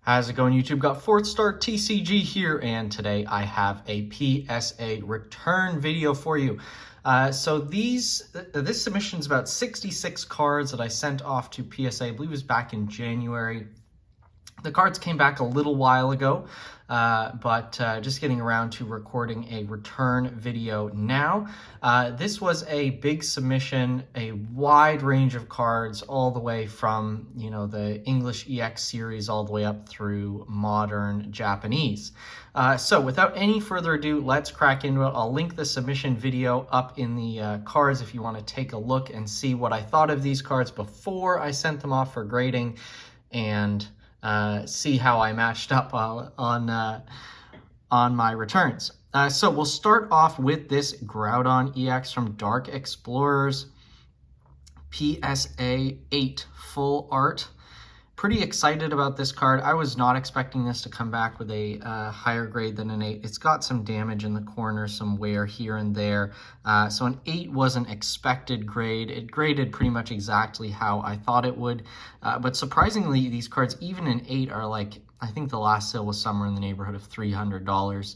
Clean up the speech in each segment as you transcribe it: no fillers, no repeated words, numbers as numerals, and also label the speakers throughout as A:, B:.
A: How's it going, YouTube? Got FourthStarTCG here, and today I have a PSA return video for you. This submission is about 66 cards that I sent off to PSA. I believe it was back in January. The cards came back a little while ago, but just getting around to recording a return video now. This was a big submission, a wide range of cards, all the way from, the English EX series all the way up through modern Japanese. So without any further ado, let's crack into it. I'll link the submission video up in the cards if you want to take a look and see what I thought of these cards before I sent them off for grading, and see how I matched up on my returns. So we'll start off with this Groudon EX from Dark Explorers, PSA 8 full art. Pretty excited about this card. I was not expecting this to come back with a higher grade than an 8. It's got some damage in the corner, some wear here and there. So an 8 was an expected grade. It graded pretty much exactly how I thought it would. But surprisingly, these cards, even an 8, are like, I think the last sale was somewhere in the neighborhood of $300.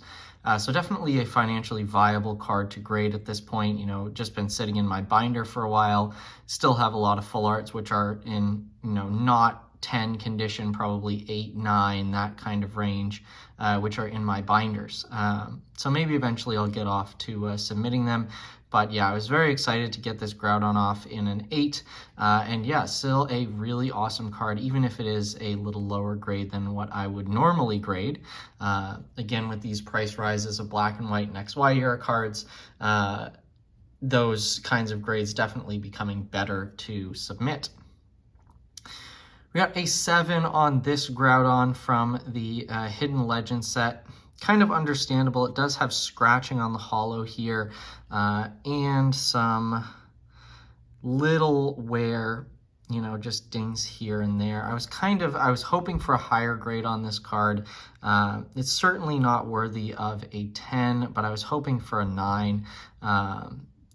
A: So definitely a financially viable card to grade at this point. Just been sitting in my binder for a while. Still have a lot of full arts, which are in, not 10 condition, probably 8, 9, that kind of range, which are in my binders. So maybe eventually I'll get off to submitting them. But yeah, I was very excited to get this Groudon off in an 8. And yeah, still a really awesome card, even if it is a little lower grade than what I would normally grade. Again, with these price rises of black and white and XY era cards, those kinds of grades definitely becoming better to submit. We got a 7 on this Groudon from the Hidden Legend set. Kind of understandable. It does have scratching on the holo here, and some little wear, just dings here and there. I was hoping for a higher grade on this card. It's certainly not worthy of a 10, but I was hoping for a 9.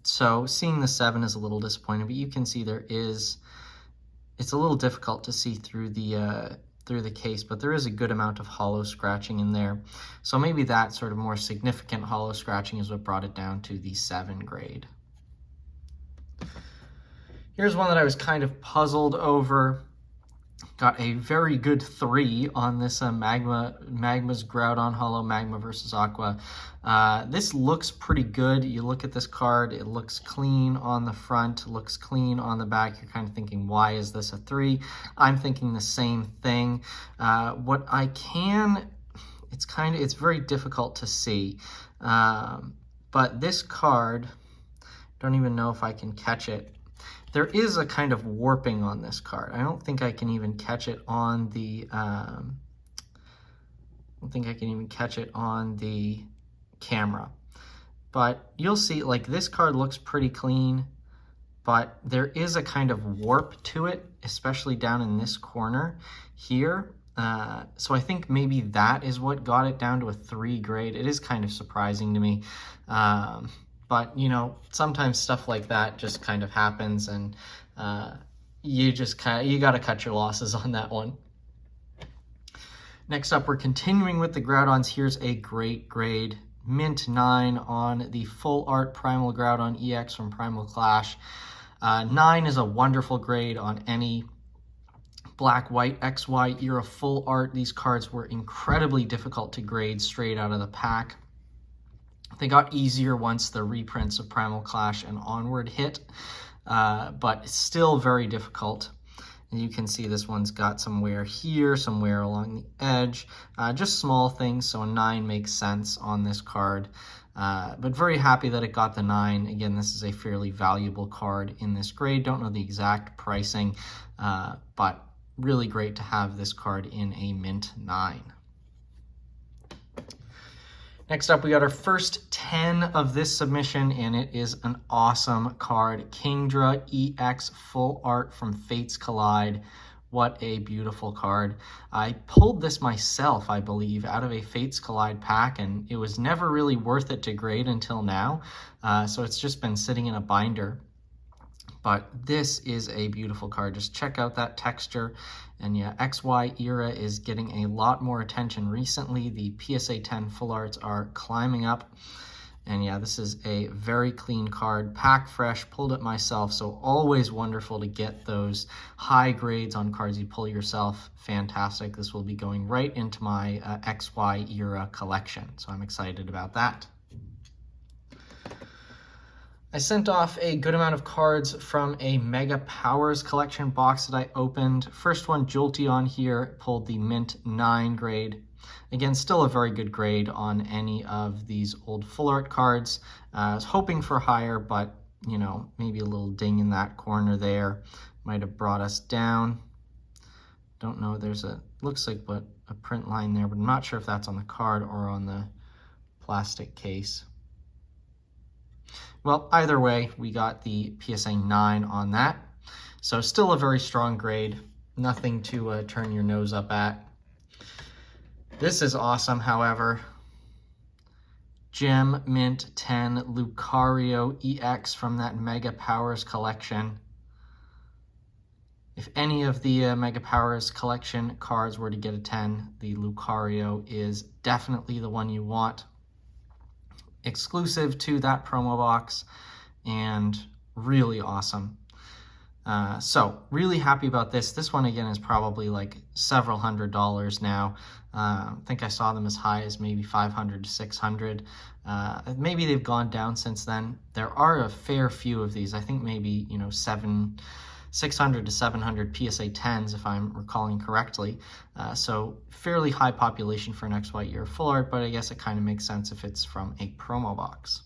A: So seeing the 7 is a little disappointing, but you can see it's a little difficult to see through the case, but there is a good amount of holo scratching in there. So maybe that sort of more significant holo scratching is what brought it down to the 7 grade. Here's one that I was kind of puzzled over. Got a very good 3 on this Magma's Groudon Holo, Magma versus Aqua. This looks pretty good. You look at this card, it looks clean on the front, looks clean on the back. You're kind of thinking, why is this a 3? I'm thinking the same thing. It's very difficult to see. But this card, don't even know if I can catch it. There is a kind of warping on this card. I don't think I can even catch it on the camera. But you'll see, like, this card looks pretty clean, but there is a kind of warp to it, especially down in this corner here. So I think maybe that is what got it down to a 3 grade. It is kind of surprising to me. But, sometimes stuff like that just kind of happens, and you got to cut your losses on that one. Next up, we're continuing with the Groudons. Here's a great grade, mint 9 on the full art Primal Groudon EX from Primal Clash. 9 is a wonderful grade on any black-white XY era full art. These cards were incredibly difficult to grade straight out of the pack. They got easier once the reprints of Primal Clash and Onward hit, but still very difficult. And you can see this one's got some wear here, some wear along the edge, just small things, so a 9 makes sense on this card. But very happy that it got the 9. Again, this is a fairly valuable card in this grade. Don't know the exact pricing, but really great to have this card in a mint 9. Next up, we got our first 10 of this submission, and it is an awesome card. Kingdra EX full art from Fates Collide. What a beautiful card. I pulled this myself, I believe, out of a Fates Collide pack, and it was never really worth it to grade until now. So it's just been sitting in a binder. But this is a beautiful card. Just check out that texture. And yeah, XY era is getting a lot more attention recently. The PSA 10 full arts are climbing up. And yeah, this is a very clean card, pack fresh, pulled it myself, so always wonderful to get those high grades on cards you pull yourself. Fantastic. This will be going right into my XY era collection, so I'm excited about that. I sent off a good amount of cards from a Mega Powers collection box that I opened. First one, Jolteon here, pulled the Mint 9 grade. Again, still a very good grade on any of these old full art cards. I was hoping for higher, but you know, maybe a little ding in that corner there might have brought us down. Don't know, there's a, looks like but a print line there, but I'm not sure if that's on the card or on the plastic case. Well, either way, we got the PSA 9 on that. So still a very strong grade, nothing to turn your nose up at. This is awesome, however. Gem Mint 10 Lucario EX from that Mega Powers collection. If any of the Mega Powers collection cards were to get a 10, the Lucario is definitely the one you want. Exclusive to that promo box and really awesome. So really happy about this. This one again is probably like several $100s now. I think I saw them as high as maybe 500 to 600. Maybe they've gone down since then. There are a fair few of these. I think maybe, you know, 600 to 700 PSA 10s if I'm recalling correctly. So fairly high population for an XY year full art, but I guess it kind of makes sense if it's from a promo box.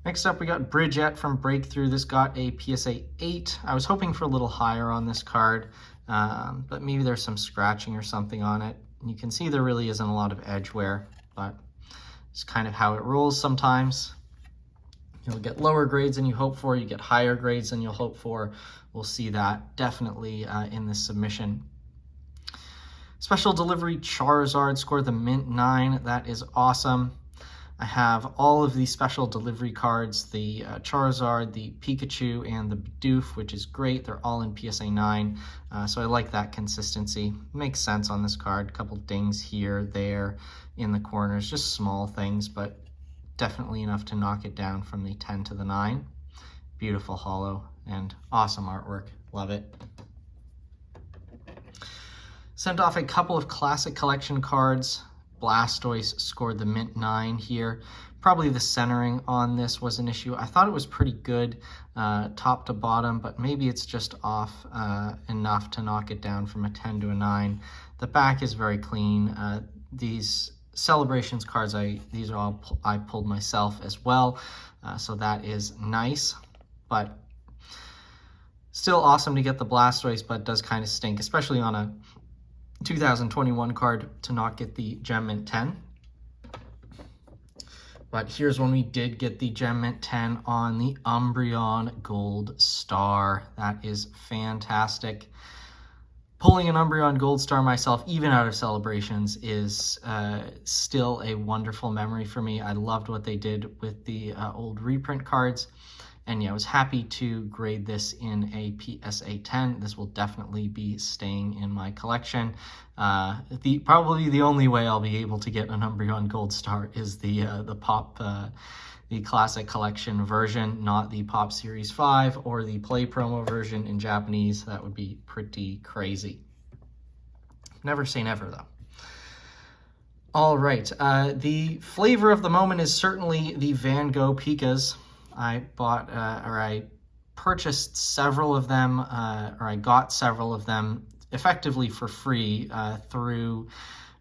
A: Next up, we got Bridget from Breakthrough. This got a PSA 8. I was hoping for a little higher on this card, but maybe there's some scratching or something on it. You can see there really isn't a lot of edge wear, but it's kind of how it rolls sometimes. You'll get lower grades than you hope for, you get higher grades than you'll hope for. We'll see that definitely in this submission. Special delivery Charizard scored the Mint 9. That is awesome. I have all of the special delivery cards, the Charizard, the Pikachu, and the Bidoof, which is great. They're all in PSA 9, so I like that consistency. Makes sense on this card. A couple dings here, there, in the corners, just small things, but definitely enough to knock it down from the 10 to the 9. Beautiful holo and awesome artwork. Love it. Sent off a couple of classic collection cards. Blastoise scored the Mint 9 here. Probably the centering on this was an issue. I thought it was pretty good top to bottom, but maybe it's just off enough to knock it down from a 10 to a 9. The back is very clean. These Celebrations cards, these are all I pulled myself as well, so that is nice, but still awesome to get the Blastoise, but does kind of stink, especially on a 2021 card to not get the Gem Mint 10. But here's when we did get the Gem Mint 10 on the Umbreon Gold Star. That is fantastic. Pulling an Umbreon Gold Star myself, even out of Celebrations, is still a wonderful memory for me. I loved what they did with the old reprint cards. And yeah, I was happy to grade this in a PSA 10. This will definitely be staying in my collection. Probably the only way I'll be able to get an Umbreon Gold Star is the Classic Collection version, not the Pop Series 5 or the Play Promo version in Japanese. That would be pretty crazy. Never say never, though. All right, the flavor of the moment is certainly the Van Gogh Pikas. I bought, or I purchased several of them, or I got several of them effectively for free through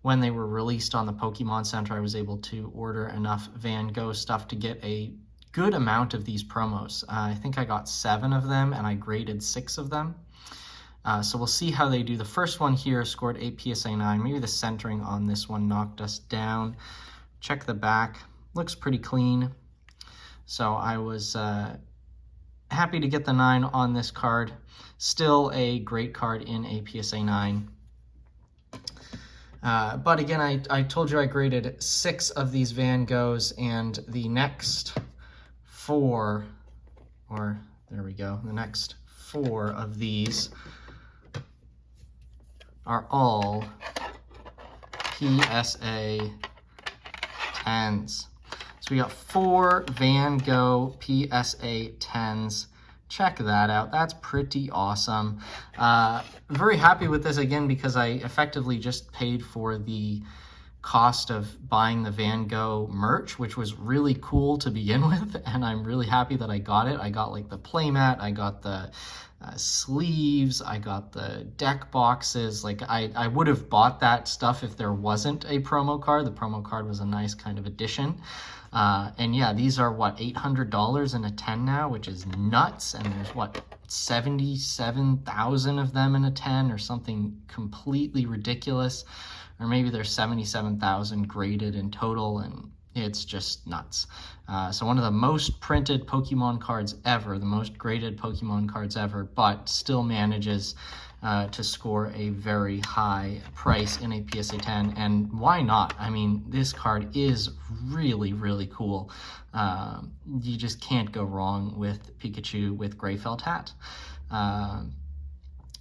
A: when they were released on the Pokemon Center. I was able to order enough Van Gogh stuff to get a good amount of these promos. I think I got 7 of them and I graded 6 of them. So we'll see how they do. The first one here scored a PSA 9. Maybe the centering on this one knocked us down. Check the back. Looks pretty clean. So I was happy to get the 9 on this card. Still a great card in a PSA 9. But again, I told you I graded 6 of these Van Goghs, and the next 4, or there we go, the next 4 of these are all PSA 10s. So we got 4 Van Gogh PSA 10s. Check that out. That's pretty awesome. Very happy with this again because I effectively just paid for the cost of buying the Van Gogh merch, which was really cool to begin with, and I'm really happy that I got it. I got like the playmat, I got the sleeves, I got the deck boxes. Like I would have bought that stuff if there wasn't a promo card. The promo card was a nice kind of addition. And yeah, these are what, $800 in a 10 now, which is nuts. And there's what, 77,000 of them in a 10 or something completely ridiculous. Or maybe there's 77,000 graded in total, and it's just nuts. So one of the most printed Pokemon cards ever, the most graded Pokemon cards ever, but still manages to score a very high price in a PSA 10. And why not? I mean, this card is really, really cool. You just can't go wrong with Pikachu with gray felt hat.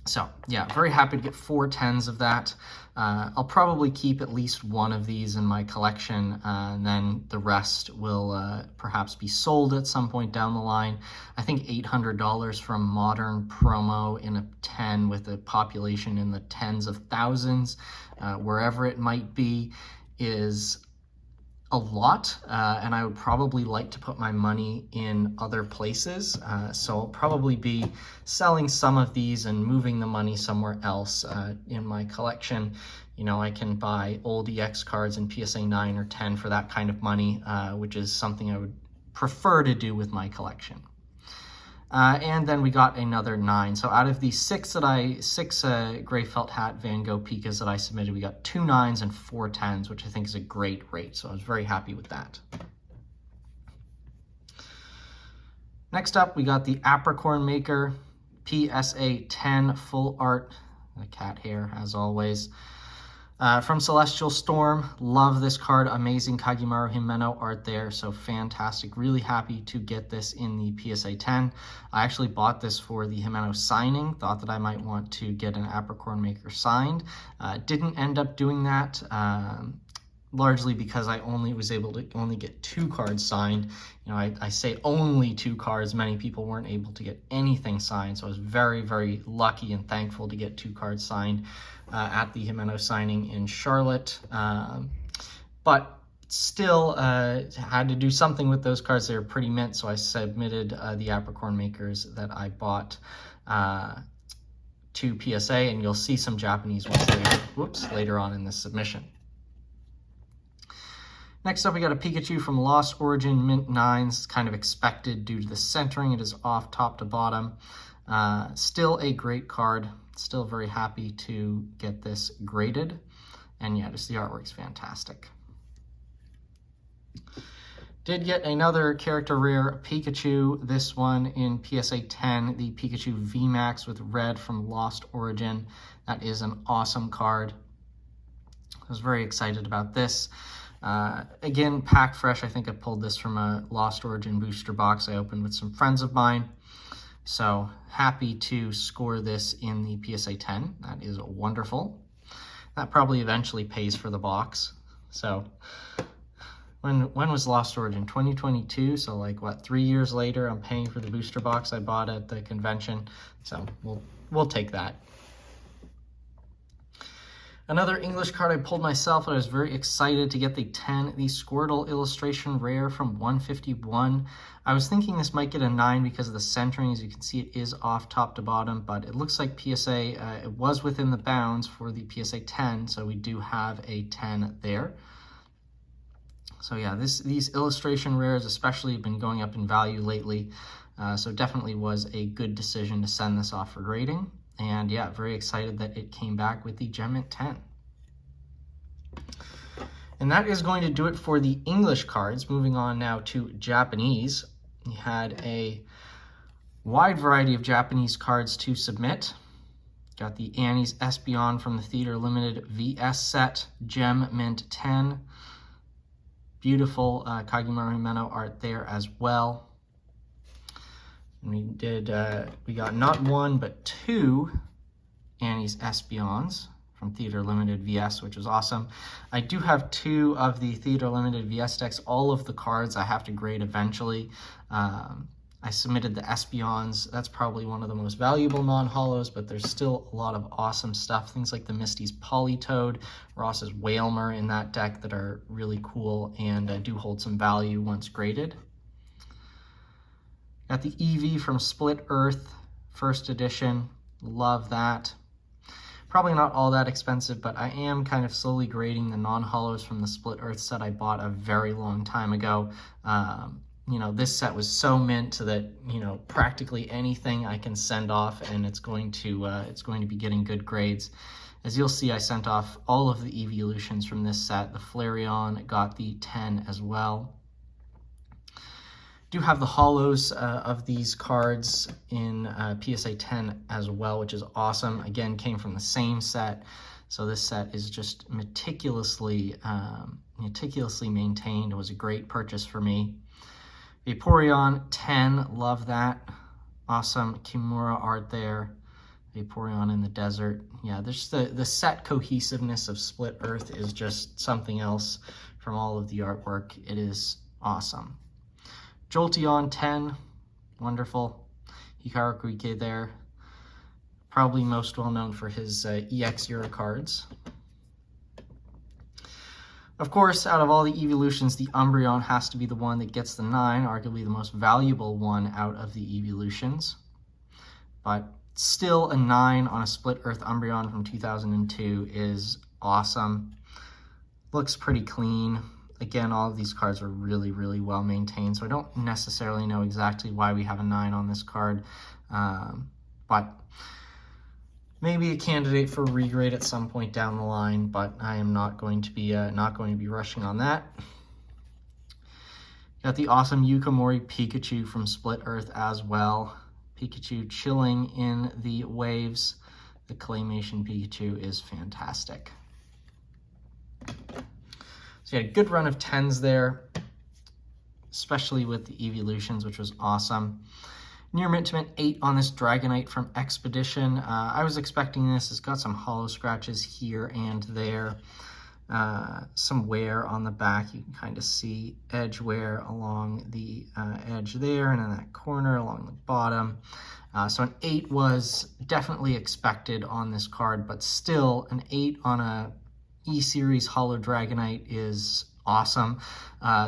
A: So yeah, very happy to get 4 10s of that. I'll probably keep at least one of these in my collection, and then the rest will perhaps be sold at some point down the line. I think $800 from Modern promo in a 10 with a population in the tens of thousands, wherever it might be, is a lot, and I would probably like to put my money in other places. So I'll probably be selling some of these and moving the money somewhere else in my collection. You know, I can buy old EX cards in PSA 9 or 10 for that kind of money, which is something I would prefer to do with my collection. And then we got another 9. So out of the 6 gray felt hat Van Gogh Pikas that I submitted, we got 2 9s and 4 10s, which I think is a great rate. So I was very happy with that. Next up, we got the Apricorn Maker PSA 10 full art, the cat hair as always. From Celestial Storm, love this card, amazing Kagemaru Himeno art there, so fantastic. Really happy to get this in the PSA 10. I actually bought this for the Himeno signing, thought that I might want to get an Apricorn Maker signed. Didn't end up doing that, largely because I only was able to get 2 cards signed. You know, I say only 2 cards, many people weren't able to get anything signed, so I was very, very lucky and thankful to get 2 cards signed at the Himeno signing in Charlotte. But still had to do something with those cards. They were pretty mint, so I submitted the Apricorn Makers that I bought to PSA, and you'll see some Japanese ones later on in this submission. Next up, we got a Pikachu from Lost Origin, Mint 9s. It's kind of expected due to the centering. It is off top to bottom. Still a great card. Still very happy to get this graded. And yeah, just the artwork's fantastic. Did get another character rare Pikachu, this one in PSA 10, the Pikachu VMAX with red from Lost Origin. That is an awesome card. I was very excited about this. Again, pack fresh. I think I pulled this from a Lost Origin booster box I opened with some friends of mine. So happy to score this in the PSA 10. That is wonderful. That probably eventually pays for the box. So when was Lost Origin? 2022. So like what, 3 years later, I'm paying for the booster box I bought at the convention. So we'll take that. Another English card I pulled myself, and I was very excited to get the Squirtle illustration rare from 151. I was thinking this might get a 9 because of the centering. As you can see, it is off top to bottom, but it looks like PSA, it was within the bounds for the PSA 10, so we do have a 10 there. So yeah, these illustration rares especially have been going up in value lately, so definitely was a good decision to send this off for grading. And yeah, very excited that it came back with the Gem Mint 10. And that is going to do it for the English cards. Moving on now to Japanese. We had a wide variety of Japanese cards to submit. Got the Annie's Espeon from the Theater Limited VS set, Gem Mint 10. Beautiful Kagemaru Himeno art there as well. And we got not one, but two Annie's Espeons from Theater Limited VS, which was awesome. I do have two of the Theater Limited VS decks. All of the cards I have to grade eventually. I submitted the Espeons. That's probably one of the most valuable non-holos, but there's still a lot of awesome stuff. Things like the Misty's Politoed, Ross's Whalmer in that deck that are really cool and do hold some value once graded. Got the Eevee from Split Earth, first edition. Love that. Probably not all that expensive, but I am kind of slowly grading the non-holos from the Split Earth set I bought a very long time ago. You know, this set was so mint that, you know, practically anything I can send off and it's going to be getting good grades. As you'll see, I sent off all of the evolutions from this set. The Flareon got the 10 as well. Do have the holos of these cards in PSA 10 as well, which is awesome. Again, came from the same set, so this set is just meticulously maintained. It was a great purchase for me. Vaporeon 10, love that. Awesome Kimura art there. Vaporeon in the desert. Yeah, there's the set cohesiveness of Split Earth is just something else from all of the artwork. It is awesome. Jolteon 10, wonderful. Hikaru Koike there. Probably most well known for his EX Euro cards. Of course, out of all the evolutions, the Umbreon has to be the one that gets the 9, arguably the most valuable one out of the evolutions. But still a 9 on a Split Earth Umbreon from 2002 is awesome. Looks pretty clean. Again, all of these cards are really, really well maintained, so I don't necessarily know exactly why we have a 9 on this card, but maybe a candidate for regrade at some point down the line, but I am not going to be rushing on that. Got the awesome Yukamori Pikachu from Split Earth as well. Pikachu chilling in the waves. The Claymation Pikachu is fantastic. So you had a good run of 10s there, especially with the evolutions, which was awesome. Near mint to mint 8 on this Dragonite from Expedition. I was expecting this. It's got some hollow scratches here and there. Some wear on the back. You can kind of see edge wear along the edge there and in that corner along the bottom. So an 8 was definitely expected on this card, but still an 8 on a E-Series Holo Dragonite is awesome.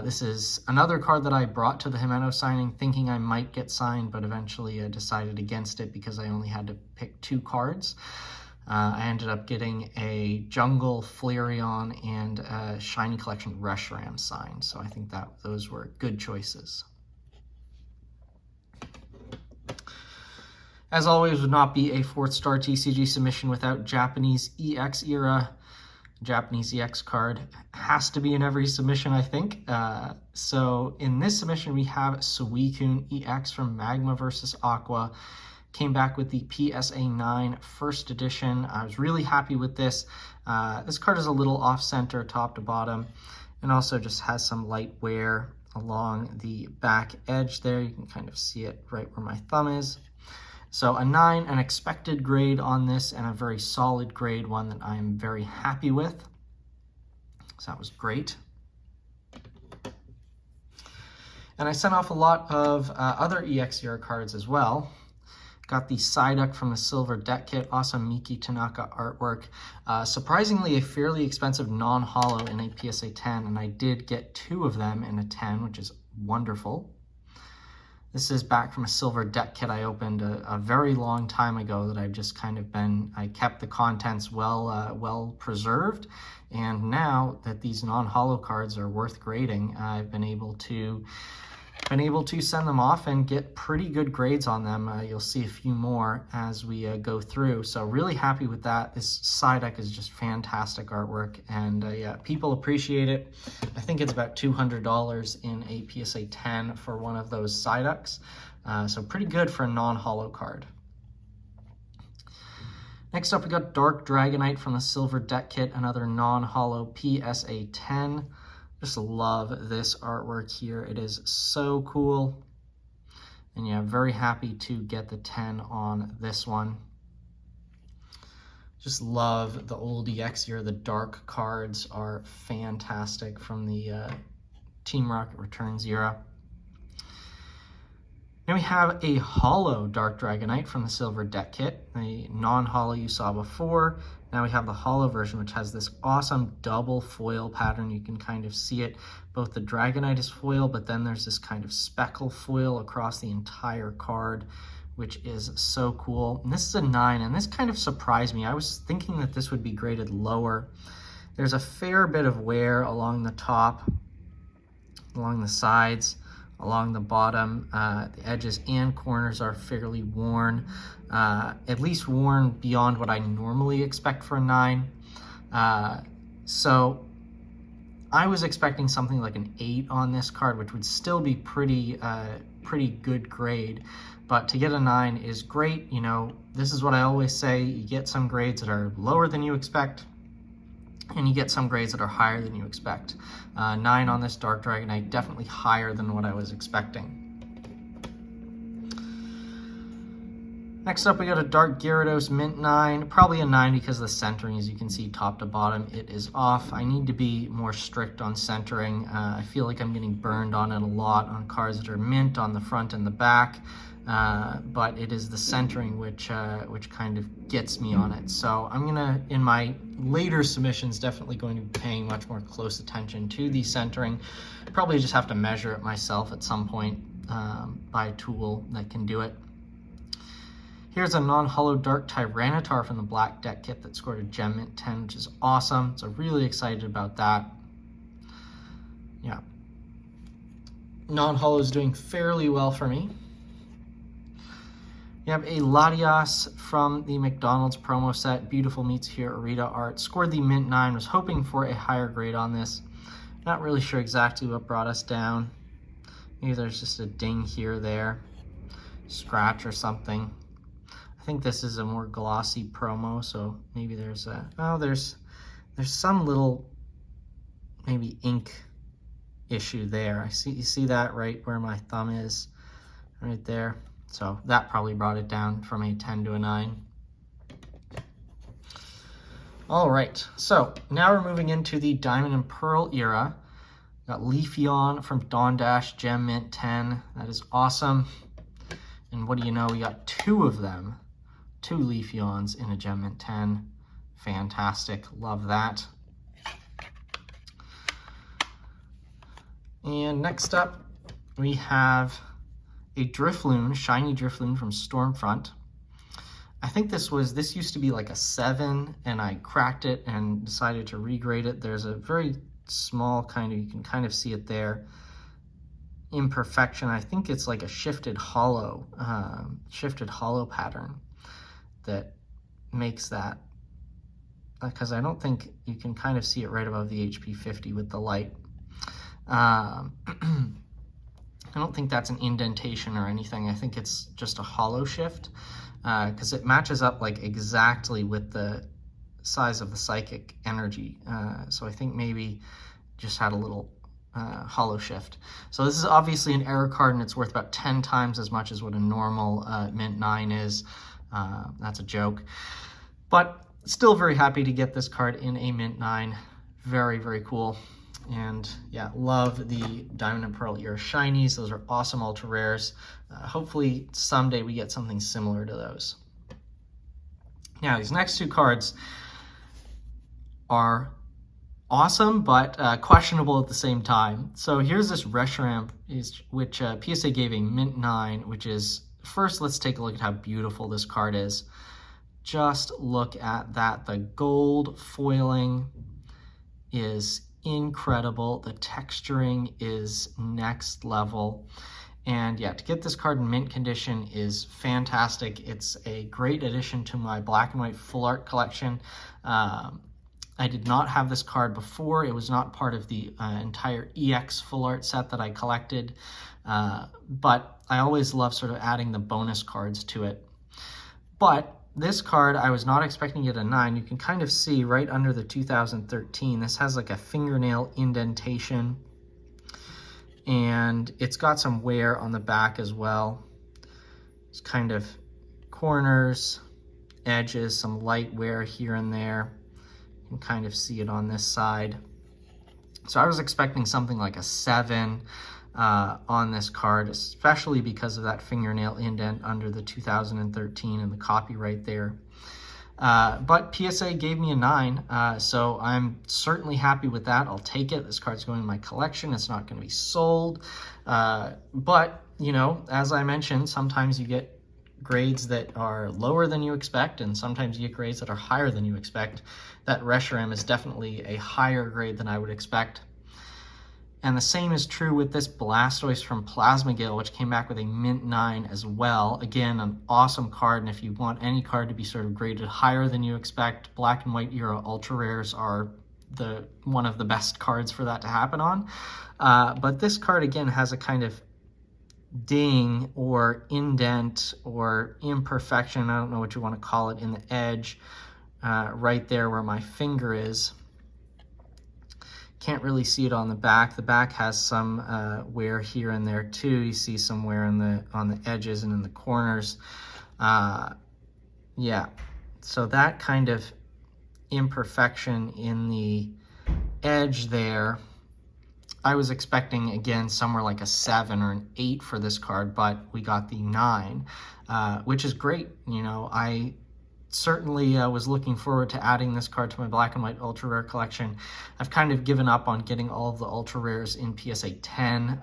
A: This is another card that I brought to the Himeno signing thinking I might get signed, but eventually I decided against it because I only had to pick 2 cards. I ended up getting a Jungle Flareon and a Shiny Collection Reshiram signed, so I think that those were good choices. As always, would not be a 4thStarTCG submission without Japanese EX era. Japanese EX card has to be in every submission, I think. So in this submission, we have Suicune EX from Magma vs. Aqua. Came back with the PSA 9 first edition. I was really happy with this. This card is a little off-center, top to bottom, and also just has some light wear along the back edge there. You can kind of see it right where my thumb is. So a 9, an expected grade on this, and a very solid grade, one that I am very happy with. So that was great. And I sent off a lot of other EX0 cards as well. Got the Psyduck from the Silver Deck Kit, awesome Miki Tanaka artwork. Surprisingly, a fairly expensive non-holo in a PSA 10, and I did get 2 of them in a 10, which is wonderful. This is back from a Silver Deck Kit I opened a very long time ago that I've just kind of I kept the contents well preserved, and now that these non-holo cards are worth grading, I've been able to send them off and get pretty good grades on them. You'll see a few more as we go through. So really happy with that. This Psyduck is just fantastic artwork, and yeah, people appreciate it. I think it's about $200 in a PSA 10 for one of those Psyducks. So pretty good for a non-holo card. Next up, we got Dark Dragonite from the Silver Deck Kit, another non-holo PSA 10. Just love this artwork here. It is so cool. And yeah, very happy to get the 10 on this one. Just love the old EX era. The dark cards are fantastic from the Team Rocket Returns era. Then we have a holo Dark Dragonite from the Silver Deck Kit, a non-holo you saw before. Now we have the holo version, which has this awesome double foil pattern. You can kind of see it. Both the Dragonite is foil, but then there's this kind of speckle foil across the entire card, which is so cool. And this is a 9, and this kind of surprised me. I was thinking that this would be graded lower. There's a fair bit of wear along the top, along the sides, along the bottom. The edges and corners are fairly worn, at least worn beyond what I normally expect for a 9. So I was expecting something like an 8 on this card, which would still be pretty good grade. But to get a 9 is great. You know, this is what I always say. You get some grades that are lower than you expect, and you get some grades that are higher than you expect. 9 on this Dark Dragonite, definitely higher than what I was expecting. Next up, we got a Dark Gyarados Mint 9, probably a 9 because the centering, as you can see, top to bottom, it is off. I need to be more strict on centering. I feel like I'm getting burned on it a lot on cards that are mint on the front and the back. But it is the centering which kind of gets me on it. So I'm gonna, in my later submissions, definitely going to be paying much more close attention to the centering. Probably just have to measure it myself at some point, by a tool that can do it. Here's a non-holo Dark Tyranitar from the Black Deck Kit that scored a Gem Mint 10, which is awesome. So really excited about that. Yeah. Non-holo is doing fairly well for me. You have a Latias from the McDonald's promo set. Beautiful meets here, Arita art. Scored the Mint 9, was hoping for a higher grade on this. Not really sure exactly what brought us down. Maybe there's just a ding here or there. Scratch or something. I think this is a more glossy promo, so maybe there's a, oh, there's some little maybe ink issue there. You see that right where my thumb is, right there. So that probably brought it down from a 10 to a 9. All right, so now we're moving into the Diamond and Pearl era. Got Leafeon from Dawn Dash, Gem Mint 10. That is awesome. And what do you know, we got 2 of them. 2 Leafeons in a Gem Mint 10. Fantastic, love that. And next up, we have a Drifloon, shiny Drifloon from Stormfront. I think this used to be like a 7, and I cracked it and decided to regrade it. There's a very small kind of, you can kind of see it there, imperfection. I think it's like a shifted hollow pattern that makes that, because I don't think you can kind of see it right above the HP 50 with the light. I don't think that's an indentation or anything. I think it's just a hollow shift, because it matches up like exactly with the size of the psychic energy. So I think maybe just had a little hollow shift. So this is obviously an error card, and it's worth about 10 times as much as what a normal Mint 9 is. That's a joke. But still very happy to get this card in a Mint 9. Very, very cool. And yeah, love the Diamond and Pearl era shinies. Those are awesome ultra rares. Hopefully someday we get something similar to those. Now these next 2 cards are awesome, but questionable at the same time. So here's this Reshiram, which PSA gave a Mint 9, which is, first let's take a look at how beautiful this card is. Just look at that. The gold foiling is incredible. The texturing is next level. And yeah, to get this card in mint condition is fantastic. It's a great addition to my black and white full art collection. I did not have this card before. It was not part of the entire EX full art set that I collected. But I always love sort of adding the bonus cards to it. But this card, I was not expecting it a 9. You can kind of see right under the 2013, this has like a fingernail indentation, and it's got some wear on the back as well. It's kind of corners, edges, some light wear here and there. You can kind of see it on this side. So I was expecting something like a 7 on this card, especially because of that fingernail indent under the 2013 and the copyright there. But PSA gave me a 9, so I'm certainly happy with that. I'll take it. This card's going in my collection. It's not going to be sold. But, you know, as I mentioned, sometimes you get grades that are lower than you expect, and sometimes you get grades that are higher than you expect. That Reshiram is definitely a higher grade than I would expect. And the same is true with this Blastoise from Plasma Gale, which came back with a mint 9 as well. Again, an awesome card, and if you want any card to be sort of graded higher than you expect, Black and White era Ultra Rares are one of the best cards for that to happen on. But this card, again, has a kind of ding or indent or imperfection, I don't know what you want to call it, in the edge right there where my finger is. Can't really see it on the back. The back has some wear here and there too. You see some wear on the edges and in the corners. Yeah, so that kind of imperfection in the edge there, I was expecting, again, somewhere like a 7 or an 8 for this card, but we got the 9, which is great. You know, I certainly was looking forward to adding this card to my Black and White Ultra Rare collection. I've kind of given up on getting all of the Ultra Rares in PSA 10,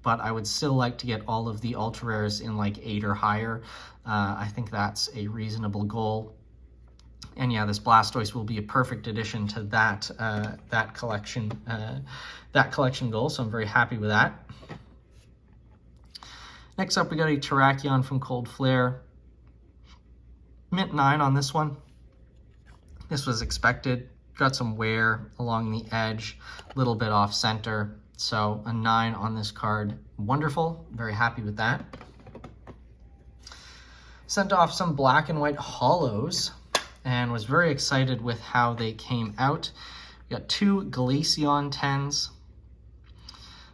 A: but I would still like to get all of the Ultra Rares in like 8 or higher. I think that's a reasonable goal. And yeah, this Blastoise will be a perfect addition to that collection goal, so I'm very happy with that. Next up, we got a Terrakion from Cold Flare. Mint 9 on this one. This was expected. Got some wear along the edge, a little bit off center. So a 9 on this card. Wonderful. Very happy with that. Sent off some Black and White holos and was very excited with how they came out. We got 2 Glaceon 10s.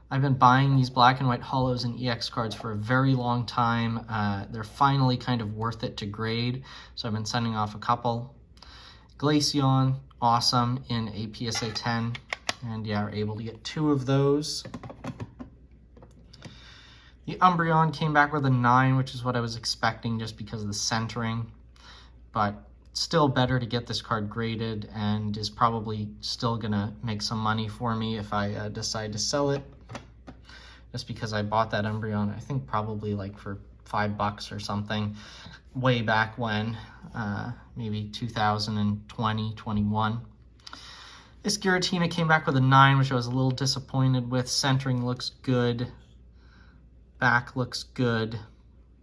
A: I've been buying these Black and White holos and EX cards for a very long time. They're finally kind of worth it to grade, so I've been sending off a couple. Glaceon, awesome in a PSA 10, and yeah, we're able to get 2 of those. The Umbreon came back with a 9, which is what I was expecting just because of the centering, but still better to get this card graded and is probably still gonna make some money for me if I decide to sell it. Just because I bought that Umbreon, I think probably like for $5 or something, way back when, maybe 2020, 21. This Giratina came back with a 9, which I was a little disappointed with. Centering looks good. Back looks good.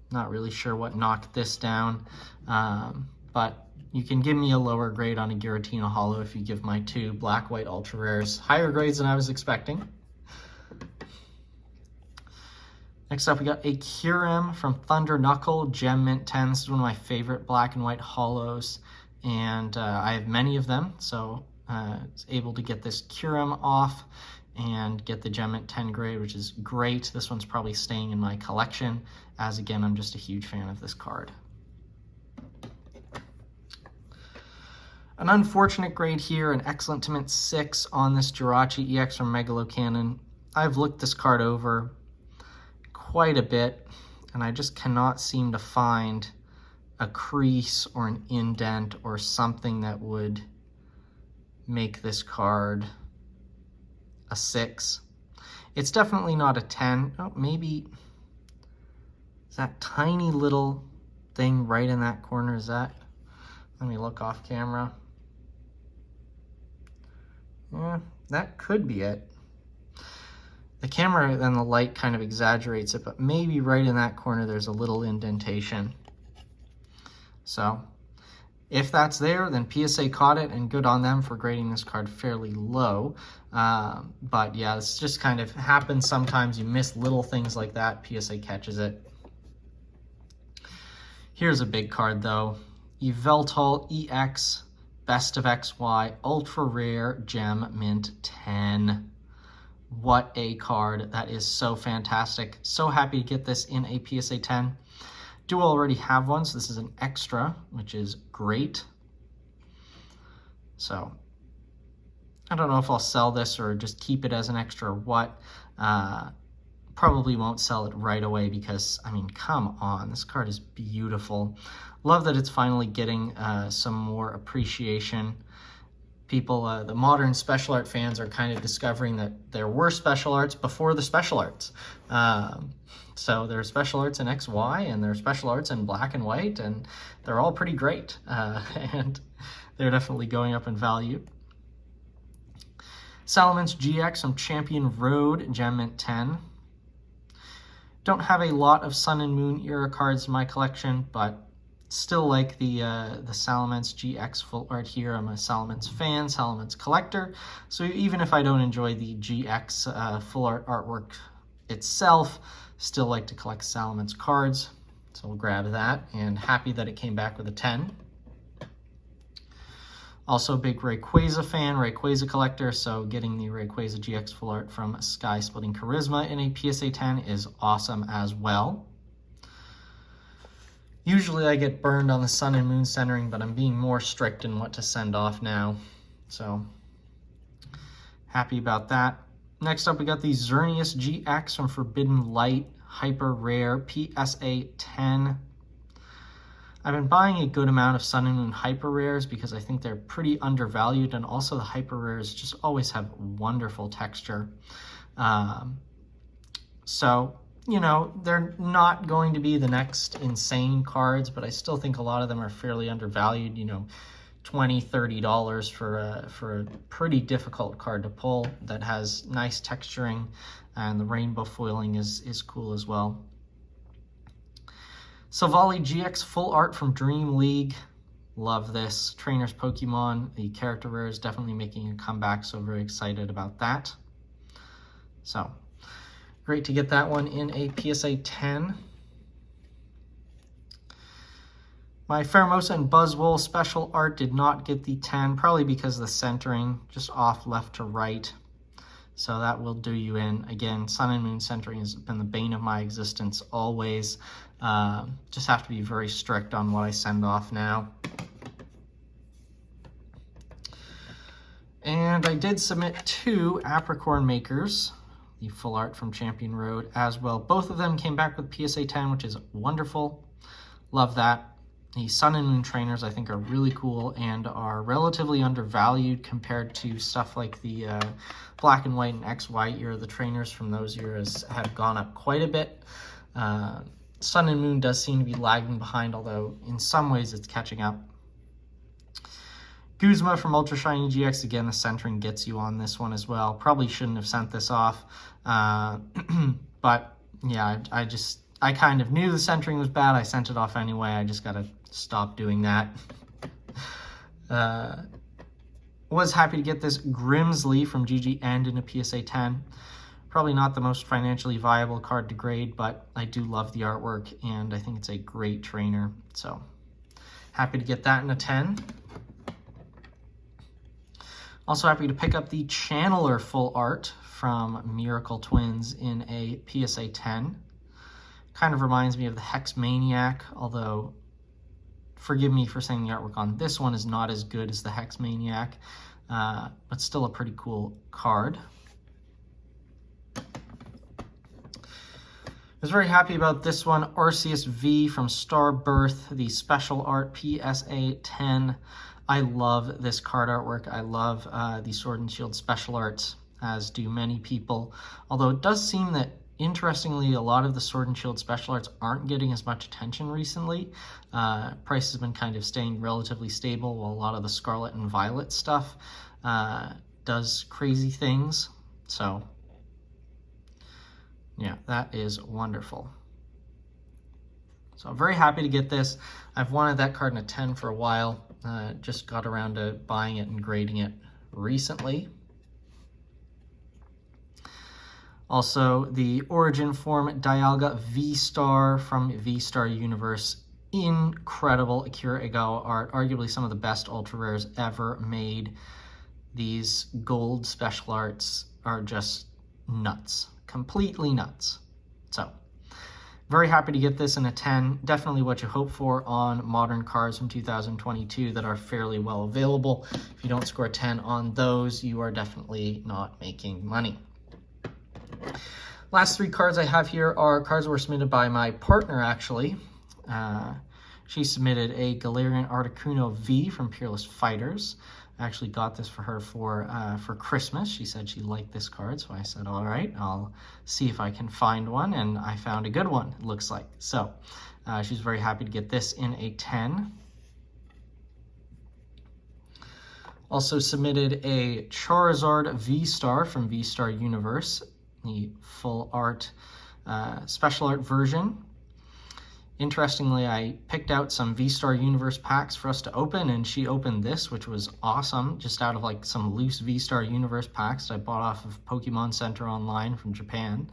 A: Not really sure what knocked this down, but you can give me a lower grade on a Giratina holo if you give my 2 Black-White Ultra Rares higher grades than I was expecting. Next up, we got a Kyurem from Thunder Knuckle, Gem Mint 10. This is one of my favorite Black and White holos, and I have many of them, so I was able to get this Kyurem off and get the Gem Mint 10 grade, which is great. This one's probably staying in my collection, as again, I'm just a huge fan of this card. An unfortunate grade here, an excellent to mint 6 on this Jirachi EX from Megalocanon. I've looked this card over quite a bit, and I just cannot seem to find a crease or an indent or something that would make this card a 6. It's definitely not a 10. Oh, maybe is that tiny little thing right in that corner, is that? Let me look off camera. Yeah, that could be it. The camera and the light kind of exaggerates it, but maybe right in that corner there's a little indentation. So if that's there, then PSA caught it, and good on them for grading this card fairly low. But yeah, this just kind of happens sometimes. You miss little things like that. PSA catches it. Here's a big card though. Yveltal EX Best of XY Ultra Rare Gem Mint 10. What a card. That is so fantastic. So happy to get this in a PSA 10. do already have one, so this is an extra, which is great. So I don't know if I'll sell this or just keep it as an extra or what. Probably won't sell it right away because, I mean, come on, this card is beautiful. Love that it's finally getting some more appreciation. People, the modern special art fans are kind of discovering that there were special arts before the special arts. So there are special arts in XY and there are special arts in black and white, and they're all pretty great. And they're definitely going up in value. Salamence GX from Champion Road, Gem Mint 10. Don't have a lot of Sun and Moon era cards in my collection, but still like the Salamence GX full art here. I'm a Salamence fan, Salamence collector, so even if I don't enjoy the GX full art artwork itself, still like to collect Salamence cards, so we'll grab that, and happy that it came back with a 10. Also a big Rayquaza fan, Rayquaza collector, so getting the Rayquaza GX full art from Sky Splitting Charisma in a PSA 10 is awesome as well. Usually I get burned on the Sun and Moon centering, but I'm being more strict in what to send off now, so happy about that. Next up, we got the Xerneas GX from Forbidden Light, Hyper Rare, PSA 10. I've been buying a good amount of Sun and Moon Hyper Rares because I think they're pretty undervalued, and also the Hyper Rares just always have wonderful texture. So, you know, they're not going to be the next insane cards, but I still think a lot of them are fairly undervalued, you know, $20, $30 for a pretty difficult card to pull that has nice texturing, and the rainbow foiling is cool as well. Silvally GX full art from Dream League. Love this. Trainers Pokemon. The character rare is definitely making a comeback, so very excited about that. So, great to get that one in a PSA 10. My Pheromosa and Buzzwole special art did not get the 10, probably because of the centering, just off left to right. So that will do you in. Again, Sun and Moon centering has been the bane of my existence always. Just have to be very strict on what I send off now. And I did submit 2 Apricorn Makers, the full art from Champion Road as well. Both of them came back with PSA 10, which is wonderful. Love that. The Sun and Moon trainers I think are really cool and are relatively undervalued compared to stuff like the Black and White and XY era. The trainers from those eras have gone up quite a bit. Sun and Moon does seem to be lagging behind, although in some ways it's catching up. Guzma from Ultra Shiny GX, again, the centering gets you on this one as well. Probably shouldn't have sent this off, but yeah, I kind of knew the centering was bad. I sent it off anyway. I just gotta stop doing that. Was happy to get this Grimsley from GG End in a PSA 10. Probably not the most financially viable card to grade, but I do love the artwork and I think it's a great trainer. So happy to get that in a 10. Also happy to pick up the Channeler full art from Miracle Twins in a PSA 10. Kind of reminds me of the Hex Maniac, although forgive me for saying the artwork on this one is not as good as the Hex Maniac, but still a pretty cool card. I was very happy about this one, Arceus V from Starbirth, the special art PSA 10. I love this card artwork. I love the Sword and Shield special arts, as do many people. Although it does seem that, interestingly, a lot of the Sword and Shield special arts aren't getting as much attention recently. Price has been kind of staying relatively stable, while a lot of the Scarlet and Violet stuff does crazy things. So, yeah, that is wonderful. So I'm very happy to get this. I've wanted that card in a 10 for a while. Just got around to buying it and grading it recently. Also, the Origin Form Dialga V-Star from V-Star Universe. Incredible Akira Egawa art. Arguably some of the best Ultra Rares ever made. These gold special arts are just nuts. Completely nuts. So, Very happy to get this in a 10. Definitely what you hope for on modern cards from 2022 that are fairly well available. If you don't score a 10 on those, you are definitely not making money. Last 3 cards I have here are cards that were submitted by my partner, actually. She submitted a Galarian Articuno V from Peerless Fighters. I actually got this for her for Christmas. She said she liked this card, so I said, all right, I'll see if I can find one, and I found a good one, it looks like. So she's very happy to get this in a 10. Also submitted a Charizard V-Star from V-Star Universe, the full art, special art version. Interestingly, I picked out some V-Star Universe packs for us to open, and she opened this, which was awesome, just out of like some loose V-Star Universe packs that I bought off of Pokemon Center online from Japan.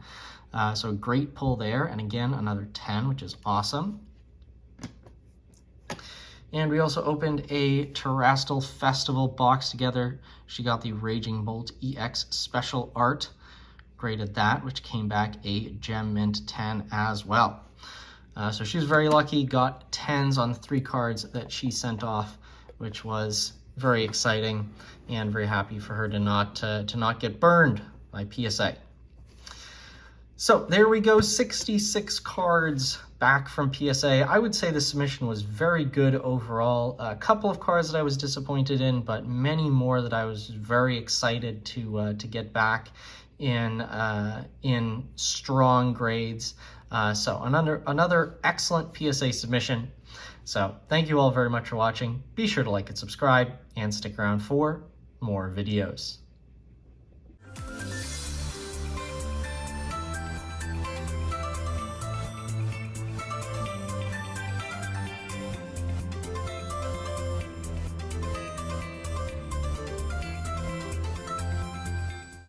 A: So great pull there, and again, another 10, which is awesome. And we also opened a Terrastal Festival box together. She got the Raging Bolt EX special art, graded that, which came back a Gem Mint 10 as well. So she was very lucky, got 10s on the 3 cards that she sent off, which was very exciting, and very happy for her to not get burned by PSA. So there we go, 66 cards back from PSA. I would say the submission was very good overall. A couple of cards that I was disappointed in, but many more that I was very excited to get back in strong grades. So another excellent PSA submission. So thank you all very much for watching. Be sure to like and subscribe, and stick around for more videos.